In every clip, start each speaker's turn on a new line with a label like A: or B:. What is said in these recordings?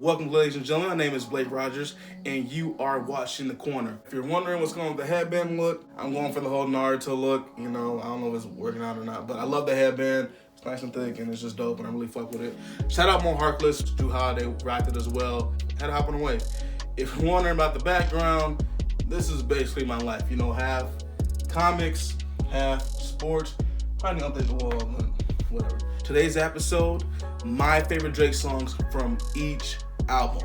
A: Welcome, ladies and gentlemen. My name is Blake Rodgers, and you are watching The Corner. If you're wondering what's going on with the headband look, I'm going for the whole Naruto look. I don't know if it's working out or not, but I love the headband. It's nice and thick, and it's just dope, and I really fuck with it. Shout out more Harkless, Drew Holiday rocked it as well. Had to hop on the wave. If you're wondering about the background, this is basically my life. Half comics, half sports. Probably don't update the wall, but whatever. Today's episode, my favorite Drake songs from each album.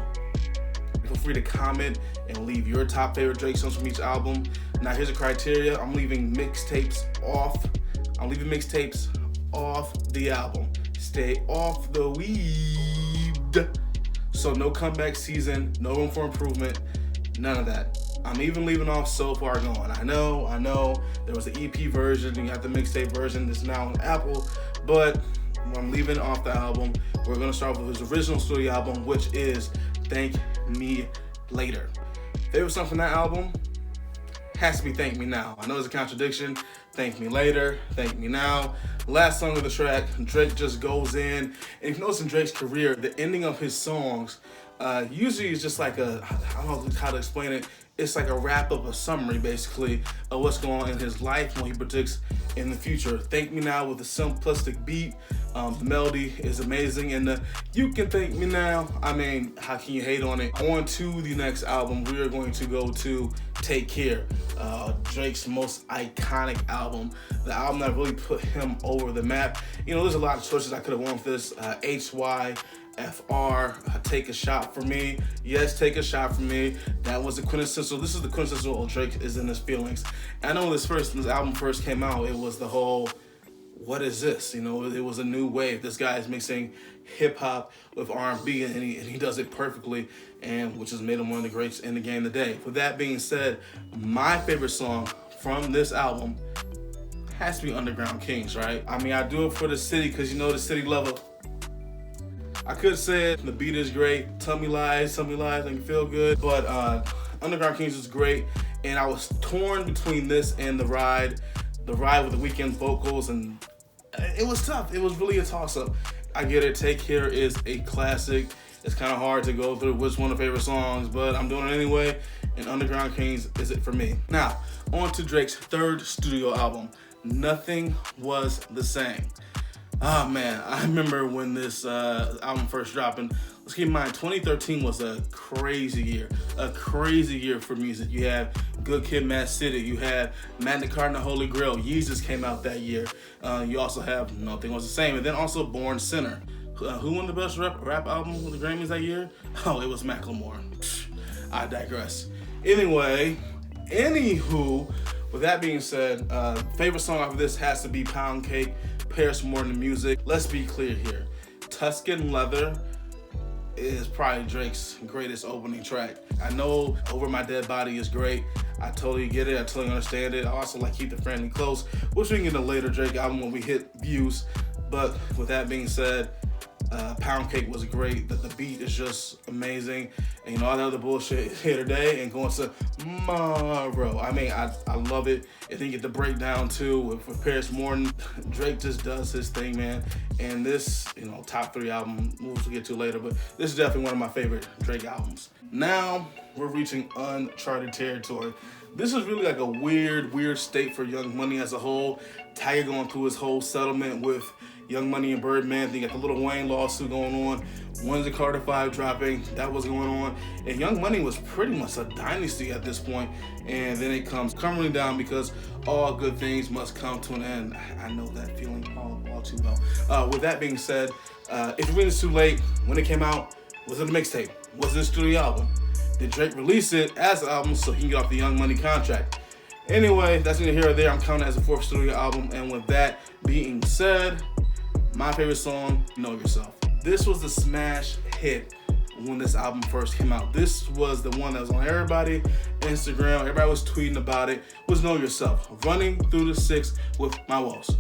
A: Feel free to comment and leave your top favorite Drake songs from each album. Now here's the criteria. I'm leaving mixtapes off. The album. Stay off the weed. So no comeback season, no room for improvement, none of that. I'm even leaving off So Far Gone. I know. There was the EP version, you got the mixtape version that's now on Apple, but I'm leaving off the album. We're gonna start with his original studio album, which is Thank Me Later. Favorite song from that album has to be Thank Me Now. I know it's a contradiction. Thank Me Later, Thank Me Now. Last song of the track, Drake just goes in. And if you notice in Drake's career, the ending of his songs usually is just like I don't know how to explain it. It's like a wrap up, a summary basically of what's going on in his life and what he predicts in the future. Thank Me Now with a simplistic beat. The melody is amazing, and you can thank me now. I mean, how can you hate on it? On to the next album, we are going to go to Take Care, Drake's most iconic album. The album that really put him over the map. There's a lot of choices I could have won with this. HYFR, Take a Shot for Me. Yes, Take a Shot for Me. That was the quintessential. This is the quintessential Drake is in his feelings. I know when this album first came out, it was the whole, what is this? It was a new wave. This guy is mixing hip hop with R&B, and he does it perfectly, and which has made him one of the greats in the game today. With that being said, my favorite song from this album has to be Underground Kings, right? I mean, I do it for the city because the city lover. I could say it, the beat is great. Tell me lies, make you feel good. But Underground Kings is great, and I was torn between this and The Ride with the Weeknd vocals, and it was tough. It was really a toss-up. I get it. Take Care is a classic. It's kind of hard to go through which one of the favorite songs, but I'm doing it anyway, and Underground Kings is it for me. Now, on to Drake's third studio album, Nothing Was the Same. Oh man, I remember when this album first dropped, and let's keep in mind, 2013 was a crazy year for music. You had Good Kid, Mad City, you had Magna Carta, Holy Grail, Yeezus came out that year. You also have Nothing Was the Same, and then also Born Sinner. Who won the best rap album with the Grammys that year? Oh, it was Macklemore. I digress. Anywho, with that being said, favorite song off of this has to be Pound Cake, Paris Morton music. Let's be clear here. Tuscan Leather is probably Drake's greatest opening track. I know Over My Dead Body is great. I totally get it. I totally understand it. I also like Keep the Family Close, which we can get in a later Drake album when we hit views. But with that being said, Pound Cake was great. The beat is just amazing. And all that other bullshit here today and going to tomorrow. I mean, I love it. I think get the breakdown too with Paris Morton. Drake just does his thing, man. And this, top 3 album, we'll get to later, but this is definitely one of my favorite Drake albums. Now we're reaching uncharted territory. This is really like a weird state for Young Money as a whole. Tiger going through his whole settlement with Young Money and Birdman. Then you got the Lil Wayne lawsuit going on. When's the Carter 5 dropping? That was going on. And Young Money was pretty much a dynasty at this point. And then it comes crumbling down because all good things must come to an end. I know that feeling all too well. With that being said, if you read this too late, when it came out, was it a mixtape? Was it a studio album? Did Drake release it as an album so he can get off the Young Money contract? Anyway, that's neither here or there. I'm counting it as a 4th studio album. And with that being said, my favorite song, Know Yourself. This was the smash hit when this album first came out. This was the one that was on everybody's Instagram. Everybody was tweeting about it. Was Know Yourself. Running through the 6 with my woes.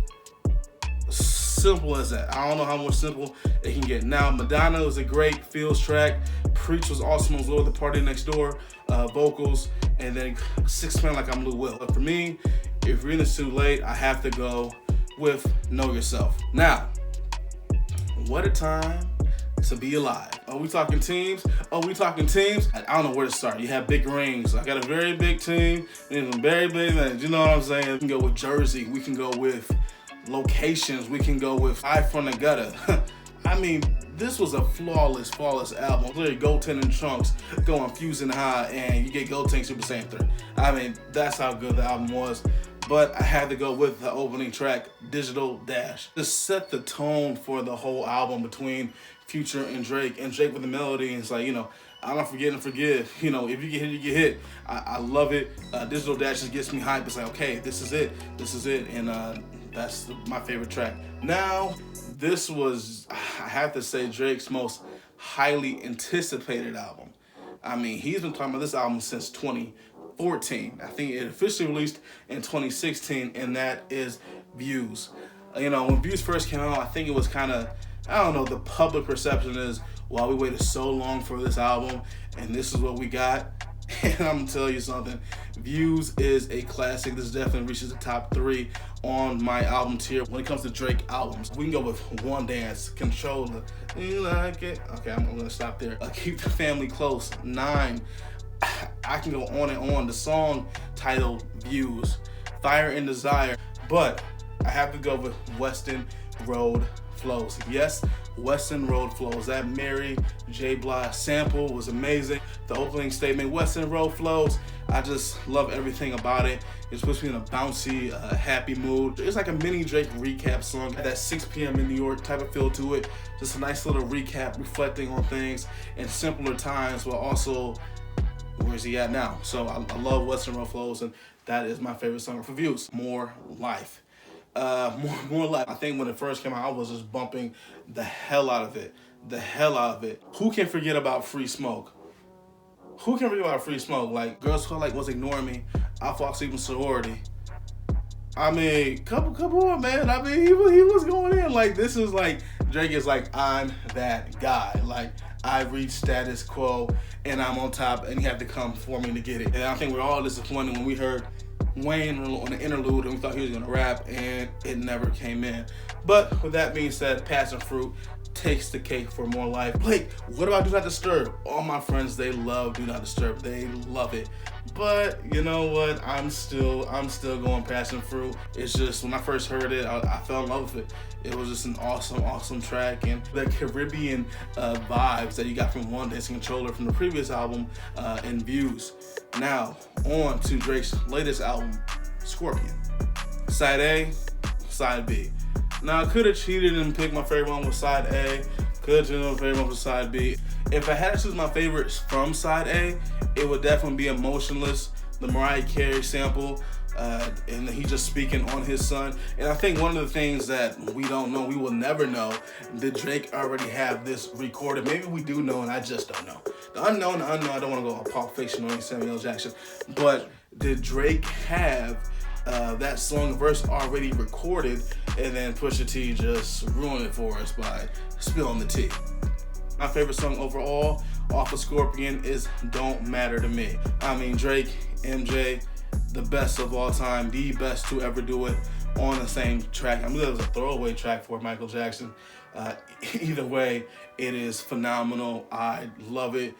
A: Simple as that. I don't know how much simple it can get. Now, Madonna was a great feels track. Preach was awesome on Lord the Party Next Door. Vocals. And then 6 Man Like I'm Lou Will. But for me, if you're in this too late, I have to go with Know Yourself. Now, what a time to be alive. Are we talking teams? Oh, we talking teams? I don't know where to start. You have big rings. I got a very big team and some very big things. You know what I'm saying? We can go with Jersey. We can go with locations. We can go with Eye from the Gutter. I mean, this was a flawless album. Literally, Goten and Trunks going fusing high, and you get Goten Super Saiyan 3. I mean, that's how good the album was. But I had to go with the opening track, Digital Dash. Just set the tone for the whole album between Future and Drake with the melody. And it's like, you know, I'm not forgetting to forgive. You know, if you get hit, you get hit. I love it. Digital Dash just gets me hyped. It's like, okay, this is it. And that's my favorite track. Now, this was, I have to say, Drake's most highly anticipated album. I mean, he's been talking about this album since 2014. I think it officially released in 2016, and that is Views. You know, when Views first came out, I think it was kind of, I don't know, the public perception is, wow, we waited so long for this album, and this is what we got. And I'm gonna tell you something, Views is a classic. This definitely reaches the top 3 on my album tier when it comes to Drake albums. We can go with One Dance, Controller, You Like It. Okay, I'm gonna stop there. Keep the Family Close, 9. I can go on and on. The song titled Views, Fire and Desire, but I have to go with Weston Road Flows. Yes, Weston Road Flows. That Mary J. Blige sample was amazing. The opening statement, Weston Road Flows, I just love everything about it. It puts me in a bouncy, happy mood. It's like a mini Drake recap song. That 6 p.m. in New York type of feel to it. Just a nice little recap, reflecting on things in simpler times, while also, where's he at now? So I love Weston Road Flows, and that is my favorite song for Views. More Life. More Life. I think when it first came out, I was just bumping the hell out of it. Who can forget about Free Smoke? Who can forget about Free Smoke? Like, Girls Who Like Was Ignoring Me, I Fought Sleeping Sorority. I mean, couple on, man. I mean, he was going in. Like, this is like, Drake is like, I'm that guy. Like, I reached status quo, and I'm on top, and you have to come for me to get it. And I think we're all disappointed when we heard Wayne on the interlude, and we thought he was gonna rap, and it never came in. But with that being said, Passion Fruit takes the cake for More Life. Blake, what about Do Not Disturb? All my friends, they love Do Not Disturb. They love it. But you know what? I'm still going Passion Fruit. It's just, when I first heard it, I fell in love with it. It was just an awesome track, and the Caribbean vibes that you got from One Dance Controller from the previous album and Views. Now, on to Drake's latest album, Scorpion. Side A, Side B. Now, I could have cheated and picked my favorite one with Side A. Could have chosen my favorite one with Side B. If I had to choose my favorites from Side A, it would definitely be Emotionless, the Mariah Carey sample, and he just speaking on his son. And I think one of the things that we don't know, we will never know, did Drake already have this recorded? Maybe we do know, and I just don't know. The unknown, I don't want to go on Pulp Fiction or any Samuel L. Jackson, but did Drake have that song verse already recorded, and then Pusha T just ruined it for us by spilling the tea? My favorite song overall off of Scorpion is Don't Matter to Me. I mean, Drake, MJ, the best of all time, the best to ever do it on the same track. I mean, it was a throwaway track for Michael Jackson. Either way, it is phenomenal. I love it.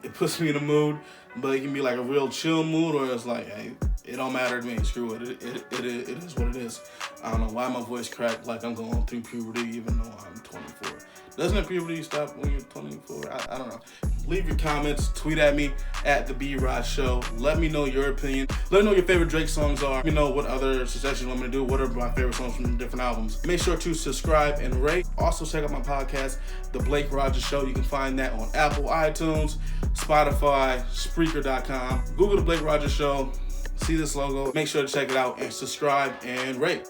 A: It puts me in a mood, but it can be like a real chill mood, or it's like, hey, it don't matter to me. Screw it. It is what it is. I don't know why my voice cracked like I'm going through puberty, even though I'm 24. Doesn't puberty stop when you're 24? I don't know. Leave your comments. Tweet at me at The B-Rod Show. Let me know your opinion. Let me know what your favorite Drake songs are. Let me know what other suggestions you want me to do. What are my favorite songs from different albums. Make sure to subscribe and rate. Also, check out my podcast, The Blake Rodgers Show. You can find that on Apple, iTunes, Spotify, Spreaker.com. Google The Blake Rodgers Show. See this logo. Make sure to check it out and subscribe and rate.